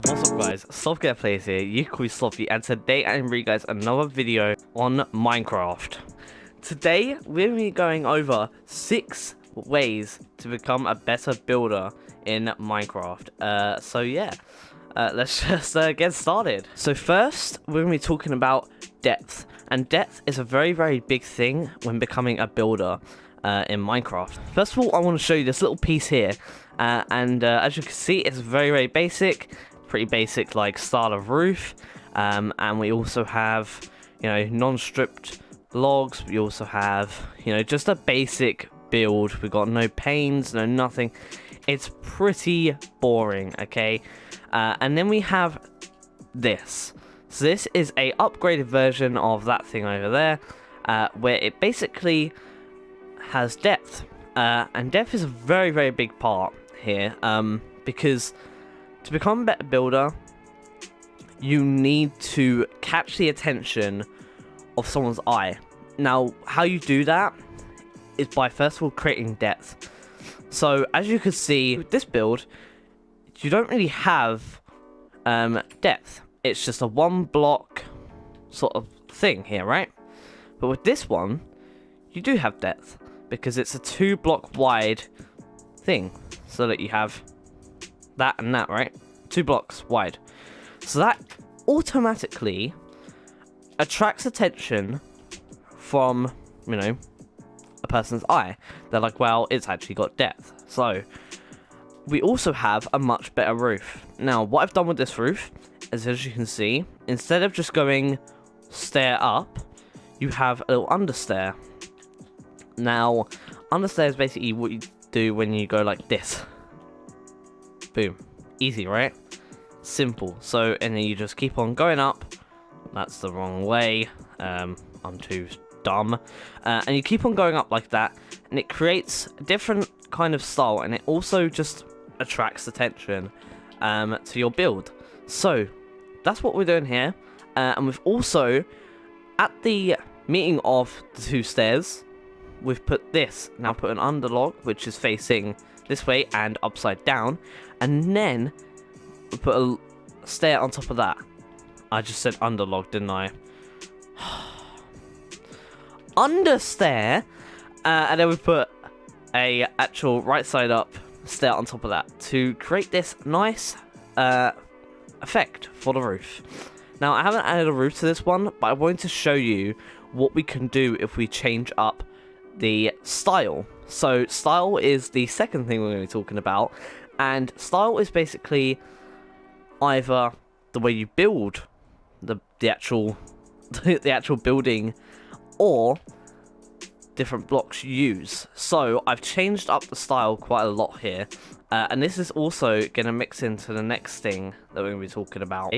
What's up guys, Sloth Plays here, you can call me Slothy, and today I'm bringing you guys another video on Minecraft. Today we're going to be going over 6 ways to become a better builder in Minecraft. So yeah, let's just get started. So first, we're going to be talking about depth, and depth is a very big thing when becoming a builder in Minecraft. First of all, I want to show you this little piece here, and as you can see, it's very basic. Pretty basic like style of roof, and we also have, you know, non-stripped logs. We also have, you know, just a basic build. We've got no panes, no nothing. It's pretty boring, okay? And then we have this. So this is a upgraded version of that thing over there, where it basically has depth, and depth is a very big part here, because to become a better builder, you need to catch the attention of someone's eye. Now, how you do that is by first of all creating depth. So, as you can see with this build, you don't really have depth. It's just a 1 block sort of thing here, right? But with this one, you do have depth, because it's a 2 block wide thing. So that you have that and that, right? 2 blocks wide. So that automatically attracts attention from, you know, a person's eye. They're like, well, it's actually got depth. So we also have a much better roof. Now, what I've done with this roof is, as you can see, instead of just going stair up, you have a little understair. Now, understair is basically what you do when you go like this. Boom. Easy, right? Simple. So, and then you just keep on going up. That's the wrong way. I'm too dumb. And you keep on going up like that, and it creates a different kind of style, and it also just attracts attention to your build. So, that's what we're doing here. And we've also, at the meeting of the 2 stairs, we've put this. Now put an underlog, which is facing this way and upside down, and then we put a stair on top of that. I just said underlog, didn't I? Understair, and then we put a actual right side up stair on top of that to create this nice effect for the roof. Now, I haven't added a roof to this one, but I wanted to show you what we can do if we change up the style. So style is the second thing we're going to be talking about, and style is basically either the way you build the actual the actual building, or different blocks you use. So I've changed up the style quite a lot here, and this is also going to mix into the next thing that we're going to be talking about.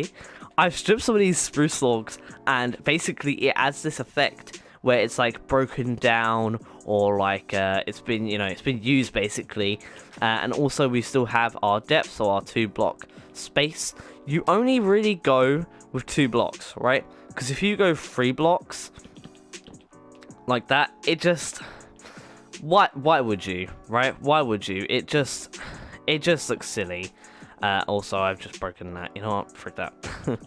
I've stripped some of these spruce logs, and basically it adds this effect where it's like broken down, or like it's been, you know, it's been used basically. And also we still have our depth, so our 2 block space. You only really go with 2 blocks, right? Because if you go 3 blocks like that, it just, why would you, right? Why would you? It just looks silly. Also, I've just broken that. You know what? Frick that.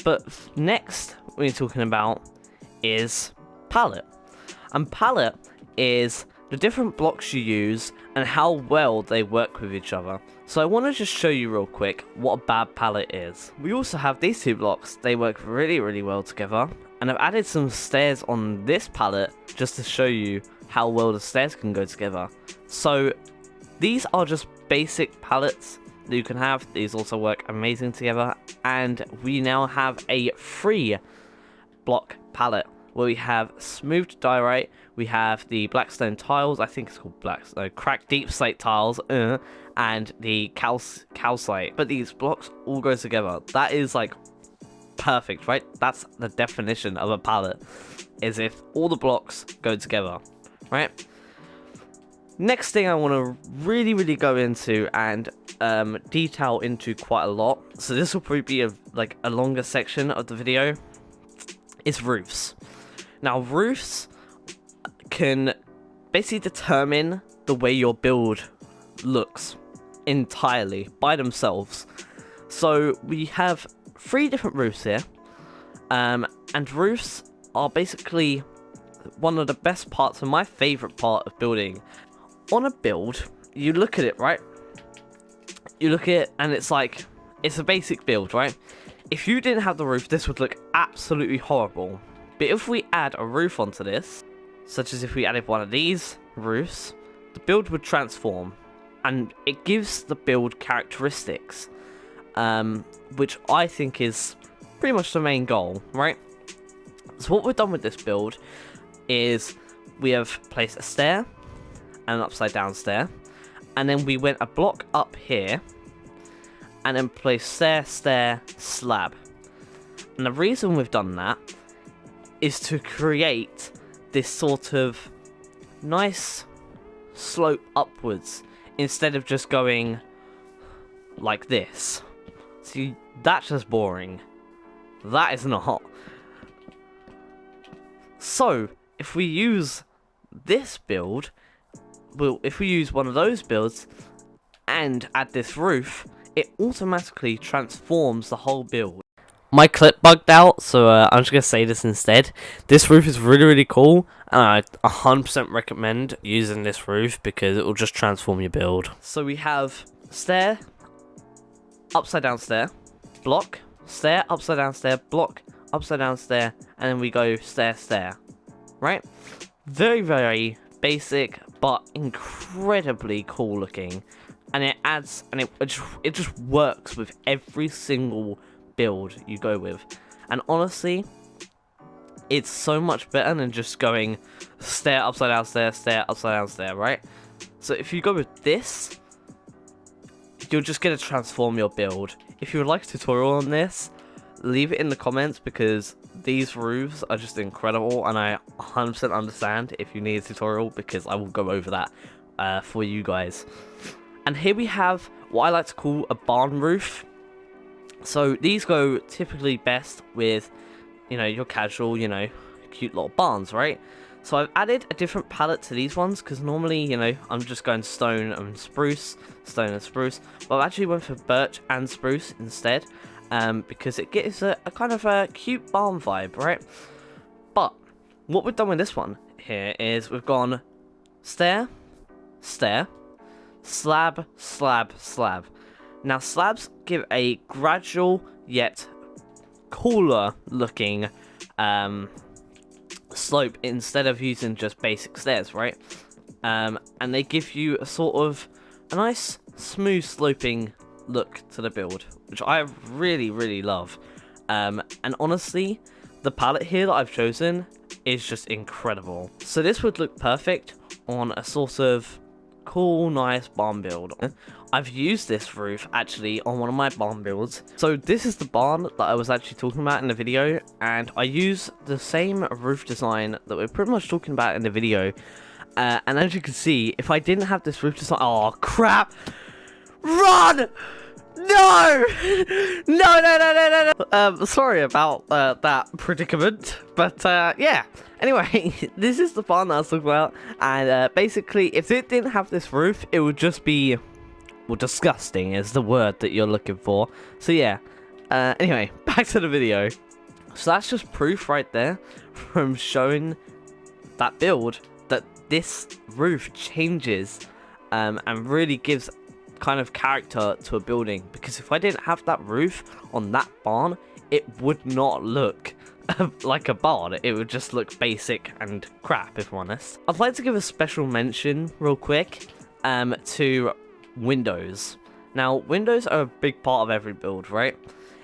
But next we're talking about is palette. And palette is the different blocks you use and how well they work with each other. So I want to just show you real quick what a bad palette is. We also have these 2 blocks. They work really well together, and I've added some stairs on this palette just to show you how well the stairs can go together. So these are just basic palettes that you can have. These also work amazing together, and we now have a 3 block palette where we have smoothed diorite, we have the blackstone tiles, I think it's called cracked deep slate tiles, and the calcite. But these blocks all go together. That is like perfect, right? That's the definition of a palette, is if all the blocks go together, right? Next thing I want to really go into and detail into quite a lot, so this will probably be a longer section of the video, is roofs. Now, roofs can basically determine the way your build looks entirely by themselves. So we have 3 different roofs here, and roofs are basically one of the best parts, and my favorite part of building. On a build, you look at it, right? You look at it and it's like, it's a basic build, right? If you didn't have the roof, this would look absolutely horrible. But if we add a roof onto this, such as if we added one of these roofs, the build would transform, and it gives the build characteristics, which I think is pretty much the main goal, right? So what we've done with this build is we have placed a stair and an upside down stair, and then we went a block up here and then placed stair, stair, slab. And the reason we've done that is to create this sort of nice slope upwards instead of just going like this. See, that's just boring. That is not. So if we use this build, well, if we use one of those builds and add this roof, it automatically transforms the whole build. My clip bugged out, so I'm just going to say this instead. This roof is really, really cool, and I 100% recommend using this roof because it will just transform your build. So we have stair, upside down stair, block, stair, upside down stair, block, upside down stair, and then we go stair, stair, right? Very, very basic, but incredibly cool looking. And it adds, and it just works with every single build you go with. And honestly, it's so much better than just going stair, upside down stair, stair, upside down stair, right? So if you go with this, you're just going to transform your build. If you would like a tutorial on this, leave it in the comments, because these roofs are just incredible, and I 100% understand if you need a tutorial, because I will go over that for you guys. And here we have what I like to call a barn roof. So these go typically best with, you know, your casual, you know, cute little barns, right? So I've added a different palette to these ones, because normally, you know, I'm just going stone and spruce, but I actually went for birch and spruce instead, because it gives a kind of a cute barn vibe, right? But what we've done with this one here is we've gone stair, stair, slab, slab, slab. Now slabs give a gradual yet cooler looking slope instead of using just basic stairs, right? And they give you a sort of a nice smooth sloping look to the build, which I really, really love. And honestly, the palette here that I've chosen is just incredible. So this would look perfect on a sort of cool, nice barn build. I've used this roof actually on one of my barn builds. So this is the barn that I was actually talking about in the video, and I use the same roof design that we're pretty much talking about in the video. And as you can see, if I didn't have this roof design, oh crap, run! No! No. Sorry about that predicament, but yeah. Anyway, this is the barn that I was talking about, and basically, if it didn't have this roof, it would just be, well, disgusting is the word that you're looking for. So yeah, anyway, back to the video. So that's just proof right there from showing that build that this roof changes and really gives kind of character to a building, because if I didn't have that roof on that barn, it would not look like a barn. It would just look basic and crap, if I'm honest. I'd like to give a special mention real quick to windows. Now windows are a big part of every build, right?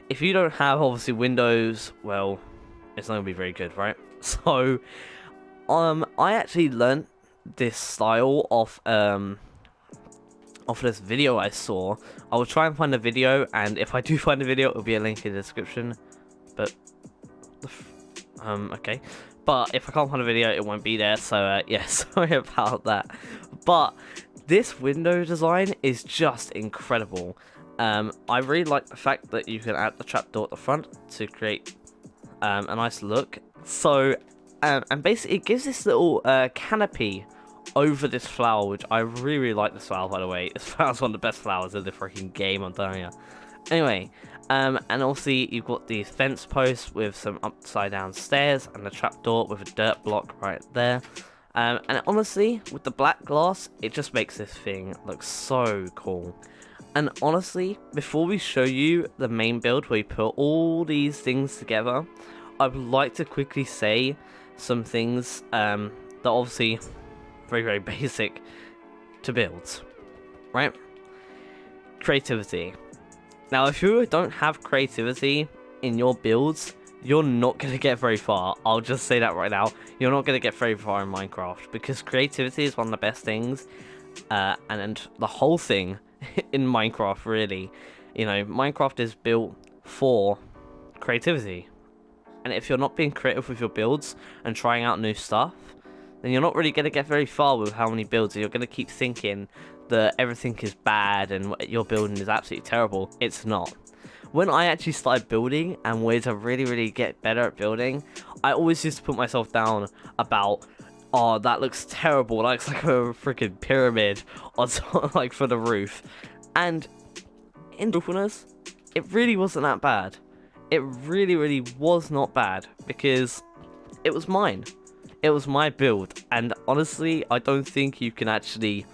If you don't have obviously windows, well, it's not gonna be very good, right? So I actually learned this style off this video I saw. I will try and find a video, and if I do find a video, it will be a link in the description. But okay, but if I can't find a video, it won't be there. So yeah, sorry about that. But this window design is just incredible. I really like the fact that you can add the trapdoor at the front to create a nice look. So and basically it gives this little canopy over this flower, which I really, really like this flower, by the way. This flower's one of the best flowers in the freaking game, I'm telling you. Anyway, and also you've got these fence posts with some upside down stairs and a trapdoor with a dirt block right there. And honestly, with the black glass, it just makes this thing look so cool. And honestly, before we show you the main build where we put all these things together, I would like to quickly say some things that are obviously very, very basic to build, right? Creativity. Now, if you don't have creativity in your builds, you're not going to get very far. I'll just say that right now. You're not going to get very far in Minecraft, because creativity is one of the best things, and the whole thing in Minecraft, really. You know, Minecraft is built for creativity. And if you're not being creative with your builds and trying out new stuff, then you're not really going to get very far with how many builds. You're going to keep thinking that everything is bad and what you're building is absolutely terrible. It's not. When I actually started building and wanted to really get better at building, I always used to put myself down about, oh, that looks terrible, that looks like a freaking pyramid or something, like, for the roof. And in truthfulness, it really wasn't that bad. It really was not bad, because it was mine. It was my build, and honestly, I don't think you can actually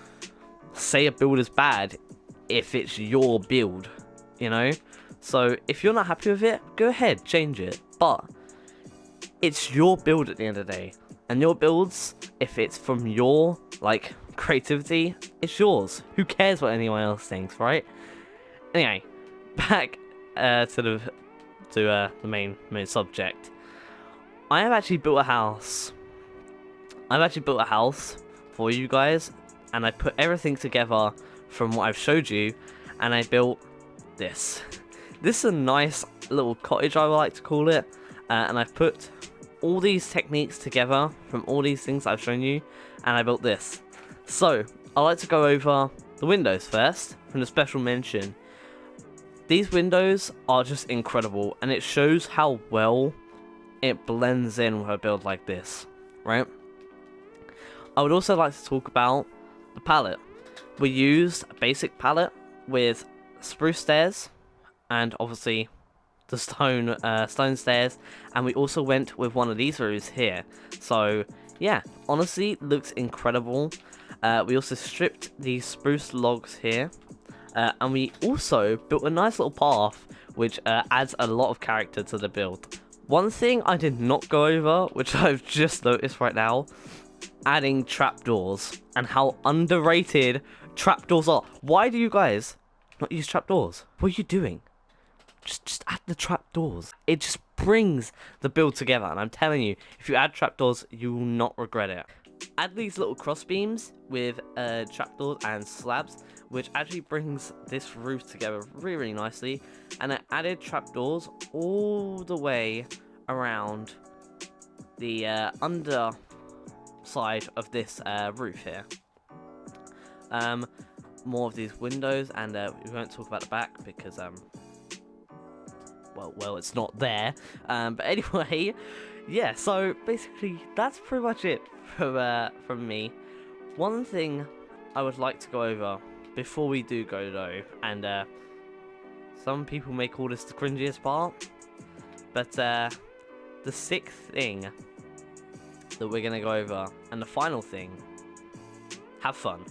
say a build is bad if it's your build, you know? So if you're not happy with it, go ahead, change it. But it's your build at the end of the day. And your builds, if it's from your, like, creativity, it's yours. Who cares what anyone else thinks, right? Anyway, back to the main subject. I have actually built a house. I've actually built a house for you guys, and I put everything together from what I've showed you, and I built this. This is a nice little cottage, I would like to call it, and I've put all these techniques together from all these things I've shown you, and I built this. So, I'd like to go over the windows first, from the special mention. These windows are just incredible, and it shows how well it blends in with a build like this, right? I would also like to talk about the palette. We used a basic palette with spruce stairs, and obviously the stone stairs, and we also went with one of these roofs here. So yeah, honestly, looks incredible. We also stripped these spruce logs here, and we also built a nice little path which adds a lot of character to the build. One thing I did not go over, which I've just noticed right now, adding trapdoors, and how underrated trapdoors are. Why do you guys not use trapdoors? What are you doing? Just add the trapdoors. It just brings the build together, and I'm telling you, if you add trapdoors, you will not regret it. Add these little cross beams with trapdoors and slabs, which actually brings this roof together really nicely. And I added trapdoors all the way around the underside of this roof here. More of these windows, and we won't talk about the back because well, it's not there. But anyway, yeah. So basically, that's pretty much it from me. One thing I would like to go over before we do go though, and some people may call this the cringiest part, but the sixth thing that we're gonna go over, and the final thing, have fun.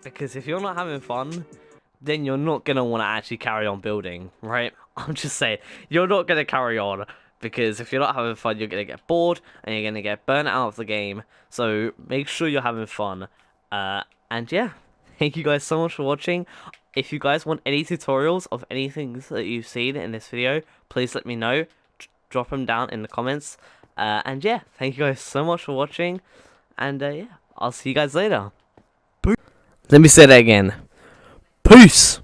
Because if you're not having fun, then you're not going to want to actually carry on building, right? I'm just saying, you're not going to carry on, because if you're not having fun, you're going to get bored, and you're going to get burnt out of the game. So make sure you're having fun. And yeah, thank you guys so much for watching. If you guys want any tutorials of anything that you've seen in this video, please let me know. Drop them down in the comments. And yeah, thank you guys so much for watching. And yeah, I'll see you guys later. Let me say that again. Peace!